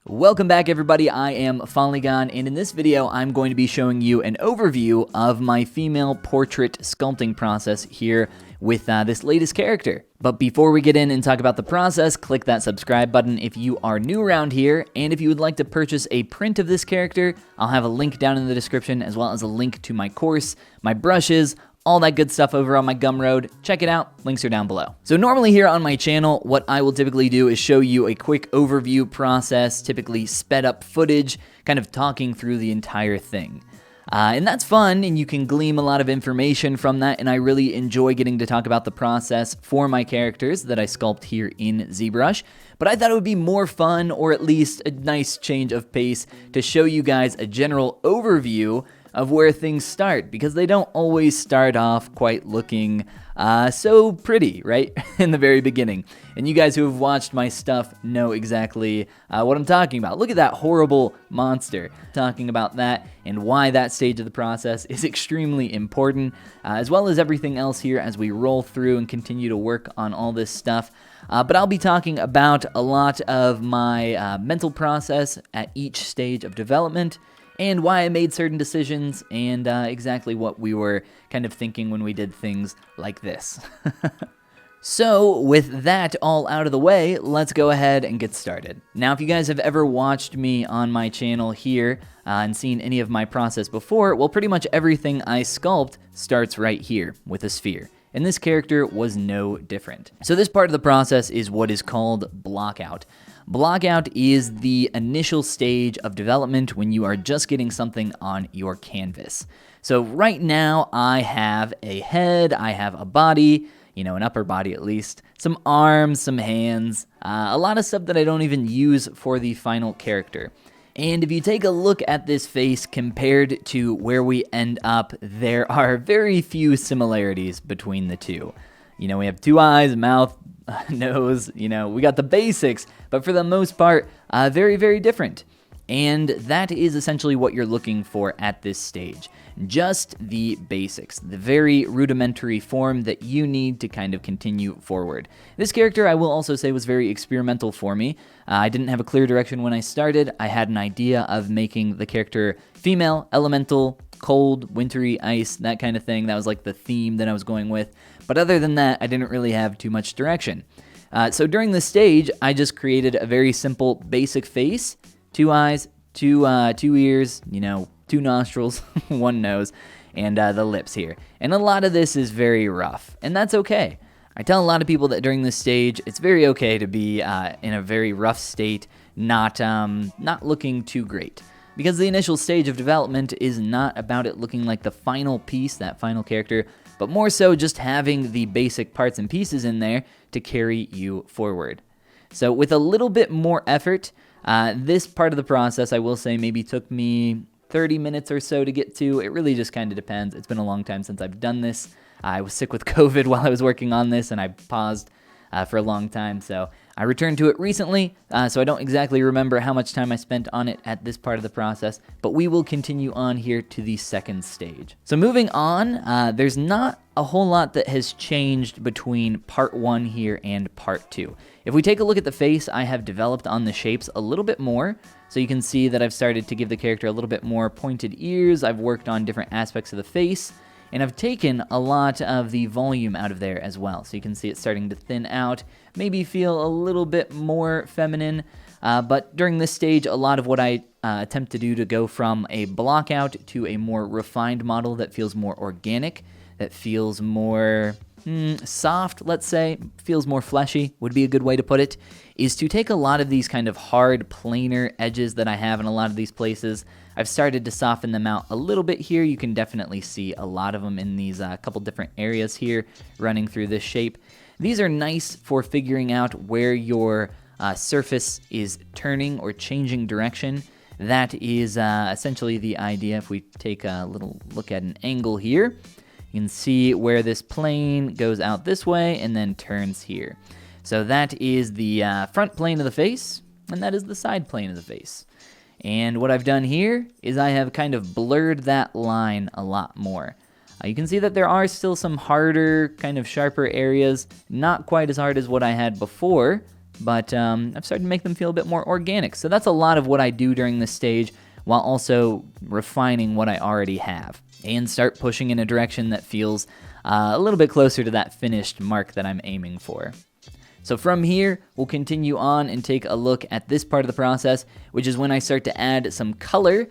Welcome back everybody, I am Follygon, and in this video I'm going to be showing you an overview of my female portrait sculpting process here with this latest character. But before we get in and talk about the process, click that subscribe button if you are new around here, and if you would like to purchase a print of this character, I'll have a link down in the description as well as a link to my course, my brushes, all that good stuff over on my Gumroad. Check it out, links are down below. So normally here on my channel, what I will typically do is show you a quick overview process, typically sped up footage, kind of talking through the entire thing. And that's fun, and you can glean a lot of information from that, and I really enjoy getting to talk about the process for my characters that I sculpt here in ZBrush. But I thought it would be more fun, or at least a nice change of pace, to show you guys a general overview of where things start, because they don't always start off quite looking so pretty, right, in the very beginning. And you guys who have watched my stuff know exactly what I'm talking about. Look at that horrible monster. Talking about that and why that stage of the process is extremely important, as well as everything else here as we roll through and continue to work on all this stuff. But I'll be talking about a lot of my mental process at each stage of development, and why I made certain decisions, and exactly what we were kind of thinking when we did things like this. So, with that all out of the way, let's go ahead and get started. Now, if you guys have ever watched me on my channel here and seen any of my process before, well, pretty much everything I sculpt starts right here with a sphere. And this character was no different. So this part of the process is what is called Blockout. Blockout is the initial stage of development when you are just getting something on your canvas. So right now I have a head, I have a body, an upper body at least, some arms, some hands, a lot of stuff that I don't even use for the final character. And if you take a look at this face compared to where we end up, there are very few similarities between the two. We have two eyes, mouth, nose, we got the basics, but for the most part, very, very different. And that is essentially what you're looking for at this stage. Just the basics, the very rudimentary form that you need to kind of continue forward. This character, I will also say, was very experimental for me. I didn't have a clear direction when I started. I had an idea of making the character female, elemental, cold, wintry, ice, that kind of thing. That was like the theme that I was going with. But other than that, I didn't really have too much direction. So during this stage, I just created a very simple basic face, 2 eyes, two ears, 2 nostrils, 1 nose, and the lips here. And a lot of this is very rough, and that's okay. I tell a lot of people that during this stage, it's very okay to be in a very rough state, not looking too great. Because the initial stage of development is not about it looking like the final piece, that final character, but more so just having the basic parts and pieces in there to carry you forward. So with a little bit more effort, this part of the process, I will say, maybe took me 30 minutes or so to get to. It really just kind of depends. It's been a long time since I've done this. I was sick with COVID while I was working on this, and I paused for a long time, so I returned to it recently, so I don't exactly remember how much time I spent on it at this part of the process, but we will continue on here to the second stage. So moving on, there's not a whole lot that has changed between part 1 here and part 2. If we take a look at the face, I have developed on the shapes a little bit more, so you can see that I've started to give the character a little bit more pointed ears. I've worked on different aspects of the face, and I've taken a lot of the volume out of there as well. So you can see it starting to thin out, maybe feel a little bit more feminine. But during this stage, a lot of what I attempt to do to go from a blockout to a more refined model that feels more organic, that feels more soft, let's say, feels more fleshy, would be a good way to put it, is to take a lot of these kind of hard, planar edges that I have in a lot of these places. I've started to soften them out a little bit here. You can definitely see a lot of them in these couple different areas here running through this shape. These are nice for figuring out where your surface is turning or changing direction. That is essentially the idea. If we take a little look at an angle here, you can see where this plane goes out this way and then turns here. So that is the front plane of the face, and that is the side plane of the face. And what I've done here is I have kind of blurred that line a lot more. You can see that there are still some harder, kind of sharper areas, not quite as hard as what I had before, but I've started to make them feel a bit more organic. So that's a lot of what I do during this stage, while also refining what I already have, and start pushing in a direction that feels a little bit closer to that finished mark that I'm aiming for. So from here, we'll continue on and take a look at this part of the process, which is when I start to add some color,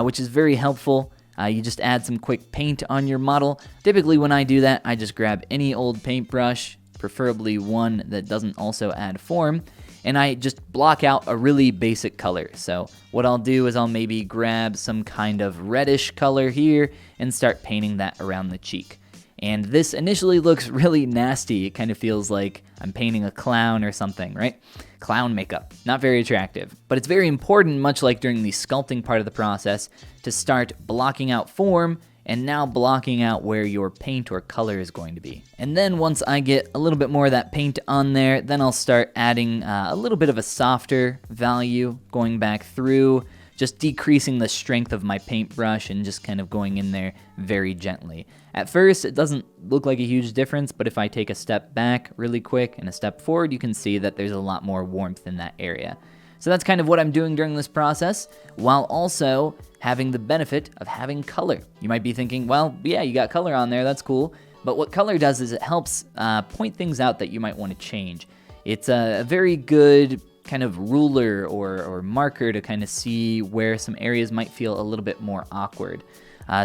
which is very helpful. You just add some quick paint on your model. Typically when I do that, I just grab any old paintbrush, preferably one that doesn't also add form, and I just block out a really basic color. So what I'll do is I'll maybe grab some kind of reddish color here and start painting that around the cheek. And this initially looks really nasty. It kind of feels like I'm painting a clown or something, right? Clown makeup, not very attractive. But it's very important, much like during the sculpting part of the process, to start blocking out form and now blocking out where your paint or color is going to be. And then once I get a little bit more of that paint on there, then I'll start adding a little bit of a softer value, going back through, just decreasing the strength of my paintbrush and just kind of going in there very gently. At first, it doesn't look like a huge difference, but if I take a step back really quick and a step forward, you can see that there's a lot more warmth in that area. So that's kind of what I'm doing during this process, while also having the benefit of having color. You might be thinking, well, yeah, you got color on there, that's cool. But what color does is it helps point things out that you might want to change. It's a very good kind of ruler or marker to kind of see where some areas might feel a little bit more awkward.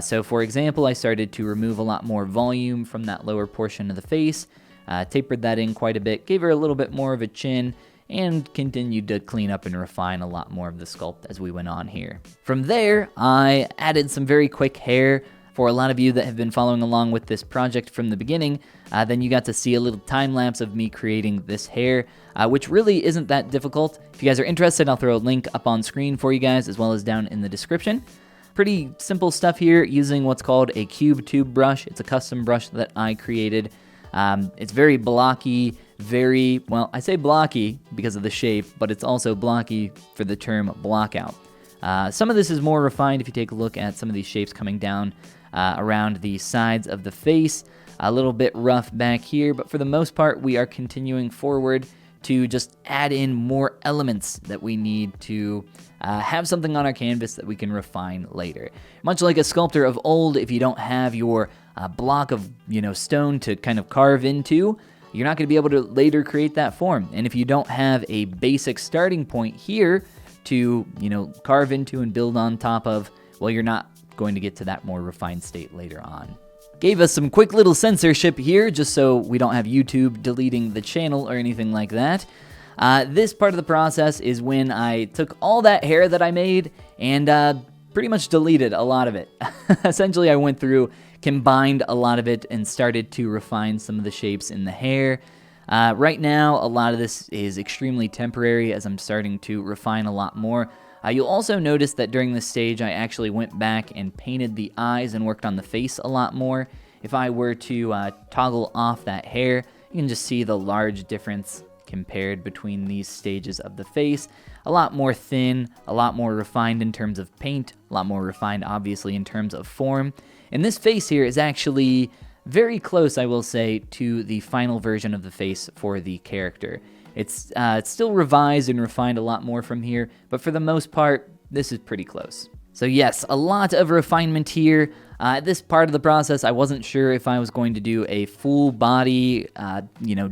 So for example, I started to remove a lot more volume from that lower portion of the face, tapered that in quite a bit, gave her a little bit more of a chin, and continued to clean up and refine a lot more of the sculpt as we went on here. From there, I added some very quick hair. For a lot of you that have been following along with this project from the beginning, then you got to see a little time lapse of me creating this hair, which really isn't that difficult. If you guys are interested, I'll throw a link up on screen for you guys, as well as down in the description. Pretty simple stuff here, using what's called a cube tube brush. It's a custom brush that I created. It's very blocky, well, I say blocky because of the shape, but it's also blocky for the term blockout. Some of this is more refined if you take a look at some of these shapes coming down around the sides of the face. A little bit rough back here, but for the most part, we are continuing forward to just add in more elements that we need to have something on our canvas that we can refine later. Much like a sculptor of old, if you don't have your block of stone to kind of carve into, you're not going to be able to later create that form. And if you don't have a basic starting point here to carve into and build on top of, well, you're not going to get to that more refined state later on. Gave us some quick little censorship here, just so we don't have YouTube deleting the channel or anything like that. This part of the process is when I took all that hair that I made and pretty much deleted a lot of it. Essentially, I went through, combined a lot of it, and started to refine some of the shapes in the hair. Right now, a lot of this is extremely temporary as I'm starting to refine a lot more. You'll also notice that during this stage, I actually went back and painted the eyes and worked on the face a lot more. If I were to toggle off that hair, you can just see the large difference compared between these stages of the face. A lot more thin, a lot more refined in terms of paint, a lot more refined obviously in terms of form. And this face here is actually very close, I will say, to the final version of the face for the character. It's still revised and refined a lot more from here, but for the most part, this is pretty close. So yes, a lot of refinement here. At this part of the process, I wasn't sure if I was going to do a full body,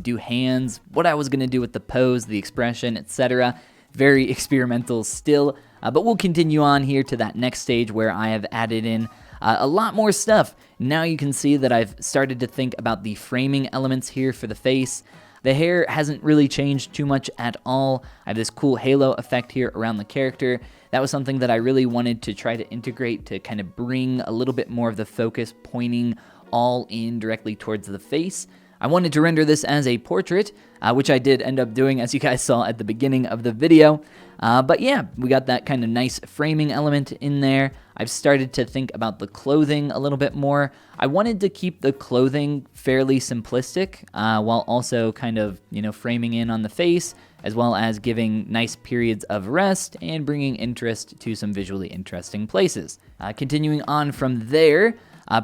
do hands, what I was going to do with the pose, the expression, etc. Very experimental still, but we'll continue on here to that next stage where I have added in a lot more stuff. Now you can see that I've started to think about the framing elements here for the face. The hair hasn't really changed too much at all. I have this cool halo effect here around the character. That was something that I really wanted to try to integrate to kind of bring a little bit more of the focus pointing all in directly towards the face. I wanted to render this as a portrait, which I did end up doing, as you guys saw at the beginning of the video. But yeah, we got that kind of nice framing element in there. I've started to think about the clothing a little bit more. I wanted to keep the clothing fairly simplistic, while also kind of, framing in on the face, as well as giving nice periods of rest and bringing interest to some visually interesting places. Continuing on from there,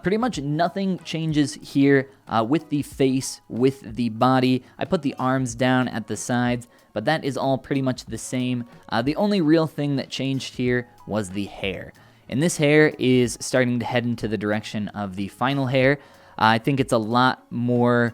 pretty much nothing changes here with the face, with the body. I put the arms down at the sides, but that is all pretty much the same. The only real thing that changed here was the hair. And this hair is starting to head into the direction of the final hair. I think it's a lot more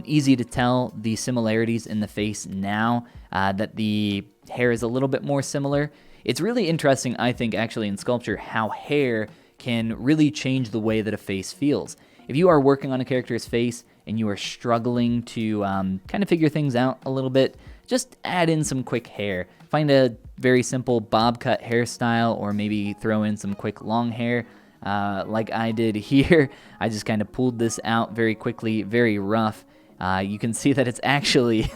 easy to tell the similarities in the face now that the hair is a little bit more similar. It's really interesting, I think, actually, in sculpture, how hair can really change the way that a face feels. If you are working on a character's face and you are struggling to kind of figure things out a little bit, just add in some quick hair. Find a very simple bob cut hairstyle, or maybe throw in some quick long hair like I did here. I just kind of pulled this out very quickly, very rough. You can see that it's actually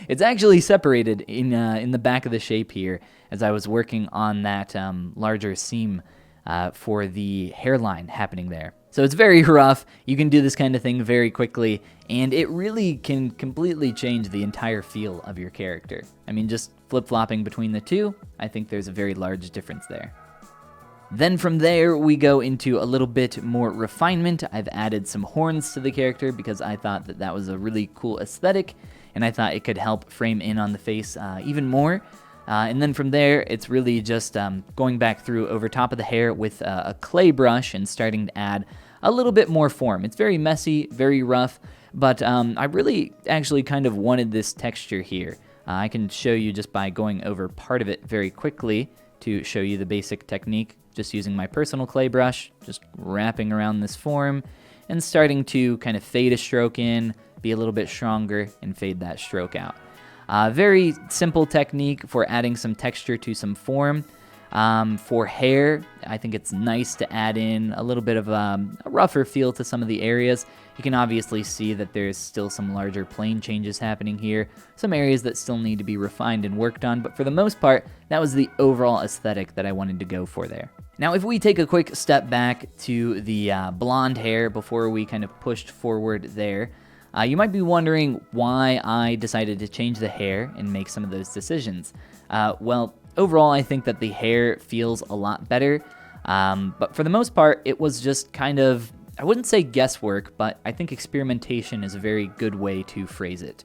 it's actually separated in the back of the shape here as I was working on that larger seam for the hairline happening there. So it's very rough. You can do this kind of thing very quickly, and it really can completely change the entire feel of your character. I mean, just flip-flopping between the two, I think there's a very large difference there. Then from there, we go into a little bit more refinement. I've added some horns to the character because I thought that that was a really cool aesthetic, and I thought it could help frame in on the face even more. And then from there, it's really just going back through over top of the hair with a clay brush and starting to add a little bit more form. It's very messy, very rough, but I really actually kind of wanted this texture here. I can show you just by going over part of it very quickly to show you the basic technique, just using my personal clay brush, just wrapping around this form and starting to kind of fade a stroke in, be a little bit stronger, and fade that stroke out. Very simple technique for adding some texture to some form. For hair, I think it's nice to add in a little bit of a rougher feel to some of the areas. You can obviously see that there's still some larger plane changes happening here, some areas that still need to be refined and worked on, but for the most part, that was the overall aesthetic that I wanted to go for there. Now, if we take a quick step back to the blonde hair before we kind of pushed forward there, you might be wondering why I decided to change the hair and make some of those decisions. Well, overall, I think that the hair feels a lot better, but for the most part, it was just kind of, I wouldn't say guesswork, but I think experimentation is a very good way to phrase it.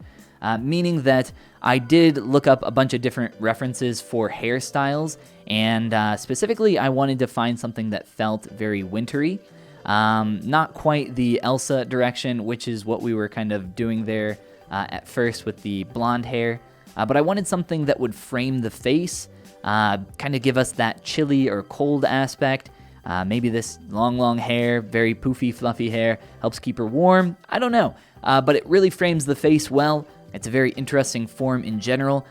Meaning that I did look up a bunch of different references for hairstyles, and specifically, I wanted to find something that felt very wintry. Not quite the Elsa direction, which is what we were kind of doing there at first with the blonde hair, but I wanted something that would frame the face, kind of give us that chilly or cold aspect. Maybe this long hair, very poofy, fluffy hair, helps keep her warm. I don't know, but it really frames the face well. It's a very interesting form in general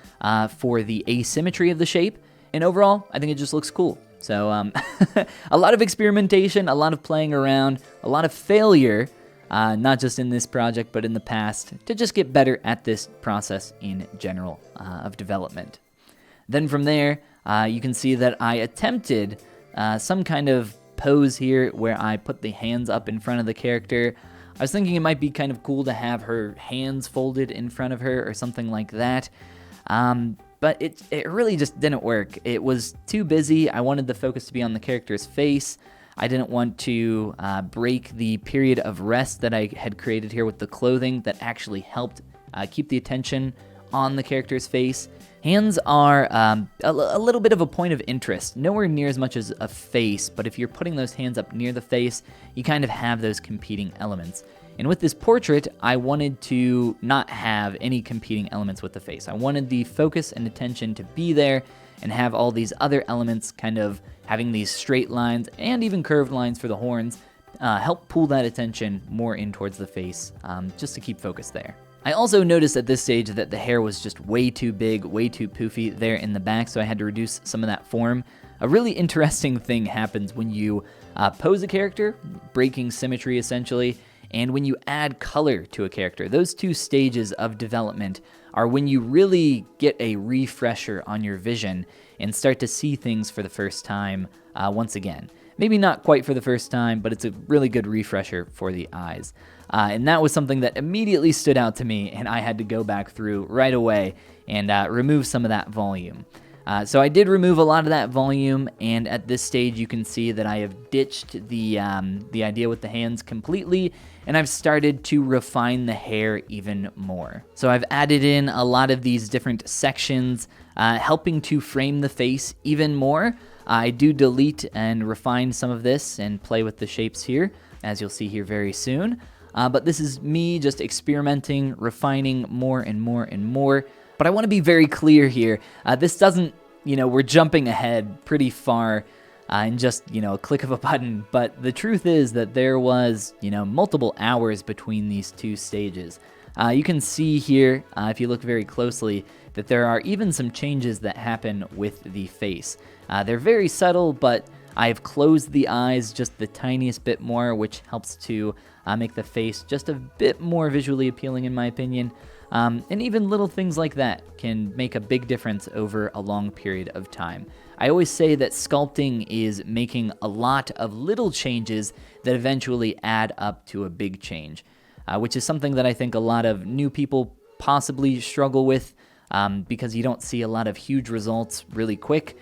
for the asymmetry of the shape, and overall, I think it just looks cool. So a lot of experimentation, a lot of playing around, a lot of failure, not just in this project, but in the past, to just get better at this process in general of development. Then from there, you can see that I attempted some kind of pose here where I put the hands up in front of the character. I was thinking it might be kind of cool to have her hands folded in front of her or something like that. But it really just didn't work. It was too busy. I wanted the focus to be on the character's face. I didn't want to break the period of rest that I had created here with the clothing that actually helped keep the attention on the character's face. Hands are a little bit of a point of interest, nowhere near as much as a face, but if you're putting those hands up near the face, you kind of have those competing elements. And with this portrait, I wanted to not have any competing elements with the face. I wanted the focus and attention to be there and have all these other elements kind of having these straight lines and even curved lines for the horns help pull that attention more in towards the face, just to keep focus there. I also noticed at this stage that the hair was just way too big, way too poofy there in the back, so I had to reduce some of that form. A really interesting thing happens when you pose a character, breaking symmetry essentially, and when you add color to a character. Those two stages of development are when you really get a refresher on your vision and start to see things for the first time once again. Maybe not quite for the first time, but it's a really good refresher for the eyes. And that was something that immediately stood out to me, and I had to go back through right away and remove some of that volume. So I did remove a lot of that volume, and at this stage you can see that I have ditched the idea with the hands completely, and I've started to refine the hair even more. So I've added in a lot of these different sections, helping to frame the face even more. I do delete and refine some of this and play with the shapes here, as you'll see here very soon. But this is me just experimenting, refining more and more and more. But I want to be very clear here. This doesn't, we're jumping ahead pretty far in just, a click of a button. But the truth is that there was, multiple hours between these two stages. You can see here, if you look very closely, that there are even some changes that happen with the face. They're very subtle, but I've closed the eyes just the tiniest bit more, which helps to make the face just a bit more visually appealing, in my opinion. And even little things like that can make a big difference over a long period of time. I always say that sculpting is making a lot of little changes that eventually add up to a big change, which is something that I think a lot of new people possibly struggle with because you don't see a lot of huge results really quick.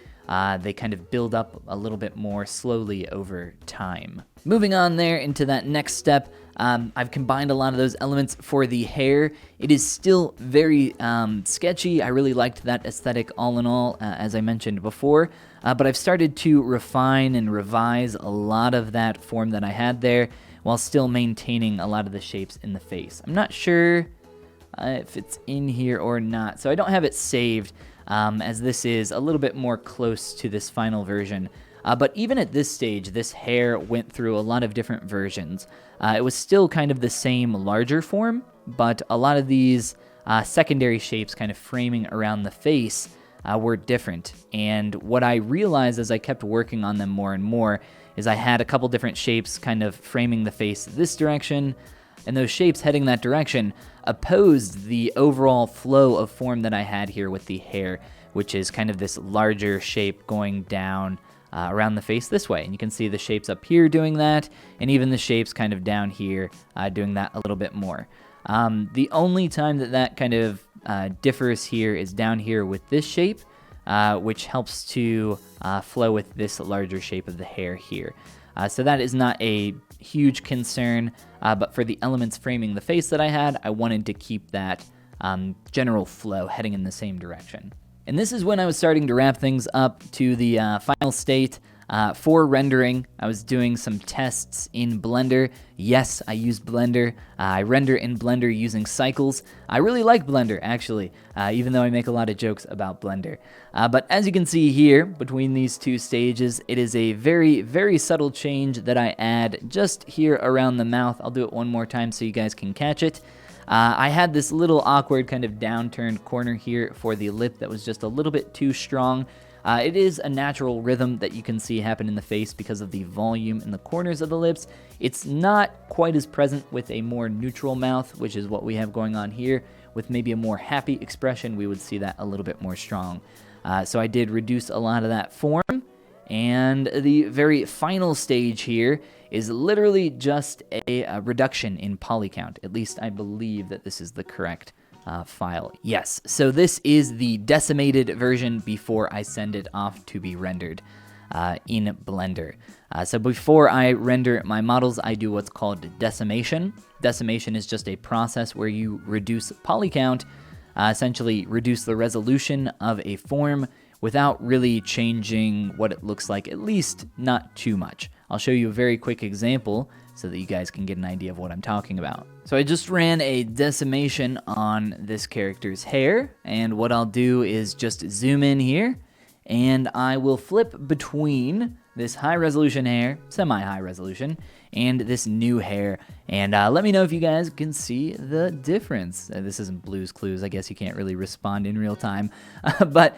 They kind of build up a little bit more slowly over time. Moving on there into that next step, I've combined a lot of those elements for the hair. It is still very sketchy. I really liked that aesthetic all in all, as I mentioned before, but I've started to refine and revise a lot of that form that I had there while still maintaining a lot of the shapes in the face. I'm not sure if it's in here or not, so I don't have it saved, as this is a little bit more close to this final version. But even at this stage, this hair went through a lot of different versions. It was still kind of the same larger form, but a lot of these secondary shapes kind of framing around the face were different. And what I realized as I kept working on them more and more is I had a couple different shapes kind of framing the face this direction, and those shapes heading that direction opposed the overall flow of form that I had here with the hair, which is kind of this larger shape going down around the face this way. And you can see the shapes up here doing that, and even the shapes kind of down here doing that a little bit more. The only time that kind of differs here is down here with this shape, which helps to flow with this larger shape of the hair here. So that is not a huge concern, but for the elements framing the face that I had, I wanted to keep that general flow heading in the same direction. And this is when I was starting to wrap things up to the final state. For rendering, I was doing some tests in Blender. Yes, I use Blender. I render in Blender using cycles. I really like Blender, actually, even though I make a lot of jokes about Blender. But as you can see here, between these two stages, it is a very, very subtle change that I add just here around the mouth. I'll do it one more time so you guys can catch it. I had this little awkward kind of downturned corner here for the lip that was just a little bit too strong. It is a natural rhythm that you can see happen in the face because of the volume in the corners of the lips. It's not quite as present with a more neutral mouth, which is what we have going on here. With maybe a more happy expression, we would see that a little bit more strong. So I did reduce a lot of that form. And the very final stage here is literally just a reduction in poly count. At least I believe that this is the correct file. Yes, so this is the decimated version before I send it off to be rendered in Blender. So before I render my models, I do what's called decimation. Decimation is just a process where you reduce poly count, essentially reduce the resolution of a form without really changing what it looks like, at least not too much. I'll show you a very quick example so that you guys can get an idea of what I'm talking about. So I just ran a decimation on this character's hair, and what I'll do is just zoom in here, and I will flip between this high resolution hair, semi-high resolution, and this new hair. And let me know if you guys can see the difference. This isn't Blue's Clues. I guess you can't really respond in real time. But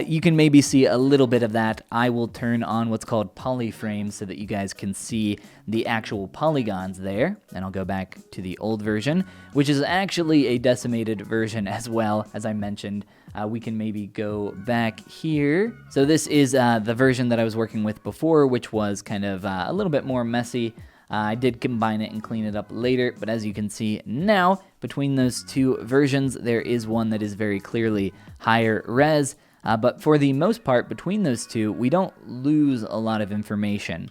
you can maybe see a little bit of that. I will turn on what's called polyframe so that you guys can see the actual polygons there. And I'll go back to the old version, which is actually a decimated version as well, as I mentioned. We can maybe go back here. So this is the version that I was working with before, which was kind of a little bit more messy. I did combine it and clean it up later, but as you can see now, between those two versions, there is one that is very clearly higher res. But for the most part, between those two, we don't lose a lot of information.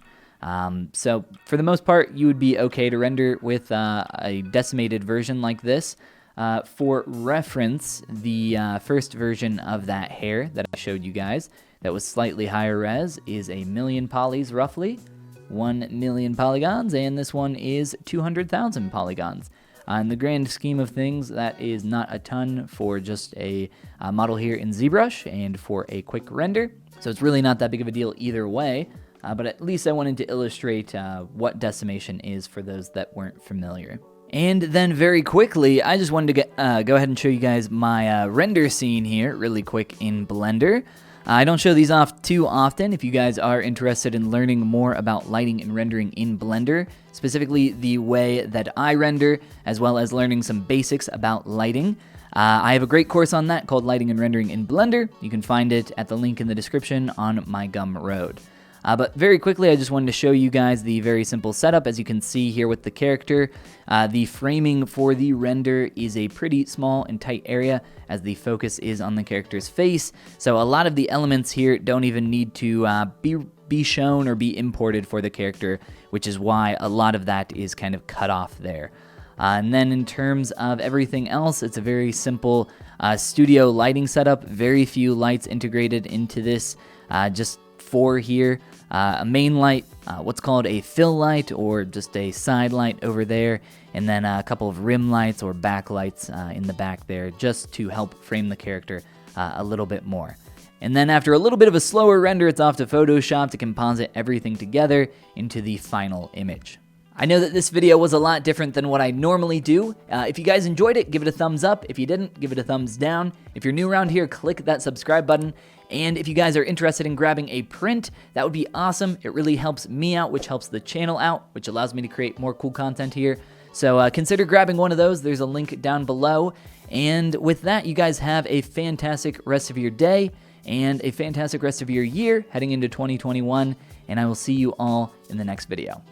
So for the most part, you would be okay to render with a decimated version like this. For reference, the first version of that hair that I showed you guys that was slightly higher res is 1,000,000 polys roughly, 1,000,000 polygons, and this one is 200,000 polygons. In the grand scheme of things, that is not a ton for just a model here in ZBrush and for a quick render. So it's really not that big of a deal either way, but at least I wanted to illustrate what decimation is for those that weren't familiar. And then very quickly, I just wanted to go ahead and show you guys my render scene here really quick in Blender. I don't show these off too often. If you guys are interested in learning more about lighting and rendering in Blender, specifically the way that I render, as well as learning some basics about lighting, I have a great course on that called Lighting and Rendering in Blender. You can find it at the link in the description on my Gumroad. But very quickly, I just wanted to show you guys the very simple setup. As you can see here with the character, the framing for the render is a pretty small and tight area as the focus is on the character's face. So a lot of the elements here don't even need to be shown or be imported for the character, which is why a lot of that is kind of cut off there. And then in terms of everything else, it's a very simple studio lighting setup. Very few lights integrated into this, just 4 here, a main light, what's called a fill light or just a side light over there, and then a couple of rim lights or backlights in the back there just to help frame the character a little bit more. And then after a little bit of a slower render, it's off to Photoshop to composite everything together into the final image. I know that this video was a lot different than what I normally do. If you guys enjoyed it, give it a thumbs up. If you didn't, give it a thumbs down. If you're new around here, click that subscribe button. And if you guys are interested in grabbing a print, that would be awesome. It really helps me out, which helps the channel out, which allows me to create more cool content here. So consider grabbing one of those. There's a link down below. And with that, you guys have a fantastic rest of your day and a fantastic rest of your year heading into 2021. And I will see you all in the next video.